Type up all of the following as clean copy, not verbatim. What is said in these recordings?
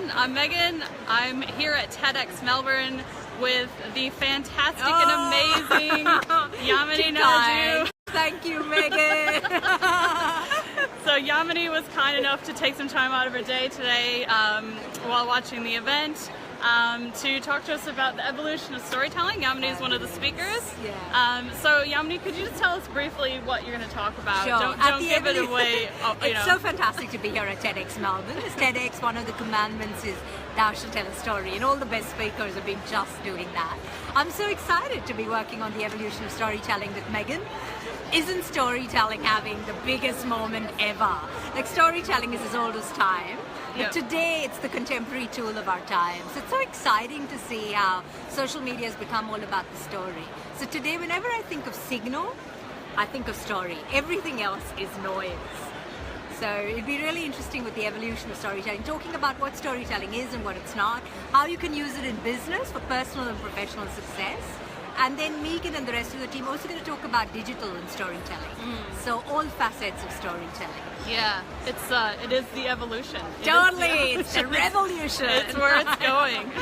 everyone, I'm Megan. I'm here at TEDx Melbourne with the fantastic and amazing Yamini Naraju. Thank you, Megan. So Yamini was kind enough to take some time out of her day today while watching the event to talk to us about the evolution of storytelling. Yamini is one of the speakers. Yeah. So Yamini, could you just tell us briefly what you're going to talk about? Sure. Don't give it away. It's so fantastic to be here at TEDx Melbourne. As TEDx, one of the commandments is thou shalt tell a story, and all the best speakers have been just doing that. I'm so excited to be working on the evolution of storytelling with Megan. Isn't storytelling having the biggest moment ever? Like, storytelling is as old as time. But today it's the contemporary tool of our times. It's so exciting to see how social media has become all about the story. So today, whenever I think of signal, I think of story. Everything else is noise. So it'd be really interesting with the evolution of storytelling, talking about what storytelling is and what it's not, how you can use it in business for personal and professional success. And then Megan and the rest of the team also going to talk about digital and storytelling. So all facets of storytelling. Yeah, it is the evolution. Totally, it's the revolution. It's where it's going.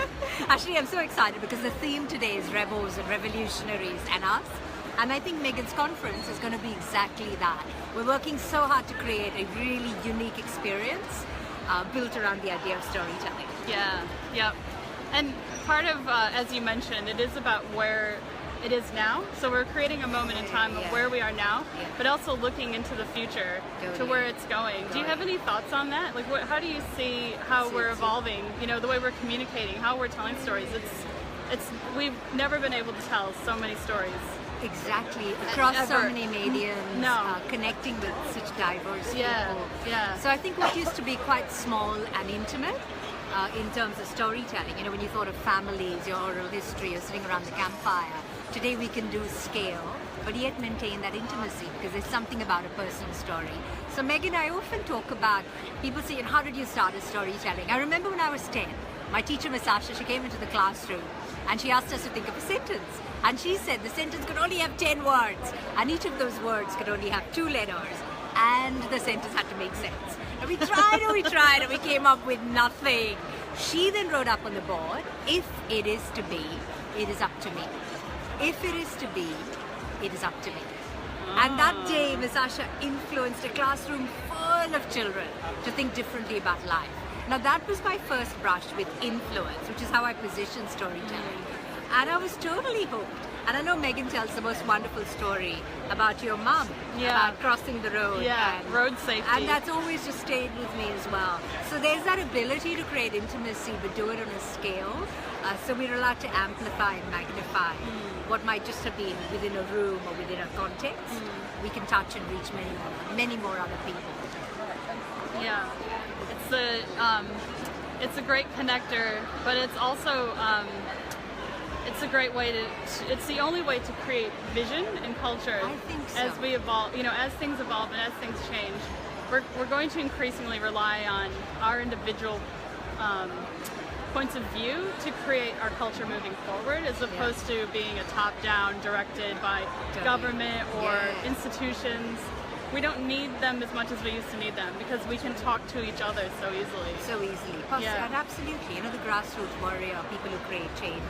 Actually, I'm so excited because the theme today is rebels and revolutionaries and us. And I think Megan's conference is going to be exactly that. We're working so hard to create a really unique experience built around the idea of storytelling. Yeah, yep. And part of, as you mentioned, it is about where it is now. So we're creating a moment in time of where we are now, but also looking into the future to where it's going. Do you have any thoughts on that? Like, how do you see how we're evolving? You know, the way we're communicating, how we're telling stories. We've never been able to tell so many stories. Exactly, across so many mediums, connecting with such diverse people. Yeah. So I think what used to be quite small and intimate in terms of storytelling, you know, when you thought of families, your oral history, you're sitting around the campfire, today we can do scale, but yet maintain that intimacy because there's something about a personal story. So Megan, I often talk about, people say, how did you start a storytelling? I remember when I was 10, my teacher, Miss Asha, she came into the classroom and she asked us to think of a sentence. And she said the sentence could only have 10 words, and each of those words could only have 2 letters, and the sentence had to make sense. And we tried and we came up with nothing. She then wrote up on the board, if it is to be, it is up to me. If it is to be, it is up to me. And that day, Miss Asha influenced a classroom full of children to think differently about life. Now that was my first brush with influence, which is how I position storytelling. And I was totally hooked. And I know Megan tells the most wonderful story about your mom, about crossing the road. Yeah, road safety. And that's always just stayed with me as well. So there's that ability to create intimacy, but do it on a scale. So we're allowed to amplify and magnify what might just have been within a room or within a context. We can touch and reach many more other people. Yeah, it's a great connector, but it's also it's a great way it's the only way to create vision and culture. I think so. As we evolve, you know, as things evolve and as things change, we're going to increasingly rely on our individual points of view to create our culture moving forward, as opposed to being a top-down, directed by government or institutions. We don't need them as much as we used to need them because we can talk to each other so easily. And absolutely, you know, the grassroots warrior, people who create change.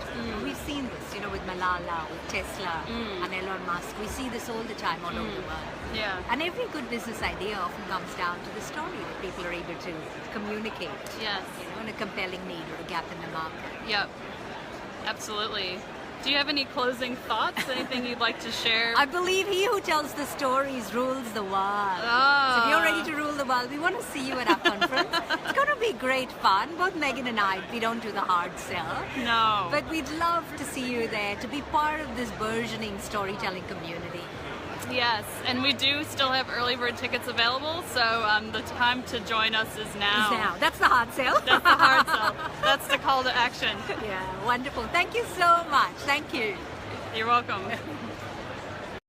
We've seen this, you know, with Malala, with Tesla, and Elon Musk. We see this all the time all over the world. Yeah. And every good business idea often comes down to the story that people are able to communicate. Yes. You know, in a compelling need or a gap in the market. Yep. Absolutely. Do you have any closing thoughts? Anything you'd like to share? I believe he who tells the stories rules the world. So if you're ready to rule the world, we want to see you at our conference. It's going to be great fun. Both Megan and I, we don't do the hard sell. No. But we'd love to see you there, to be part of this burgeoning storytelling community. Yes, and we do still have early bird tickets available, so the time to join us is now. That's the hard sell. That's the hard sell. That's the call to action. Yeah, wonderful. Thank you so much. Thank you. You're welcome.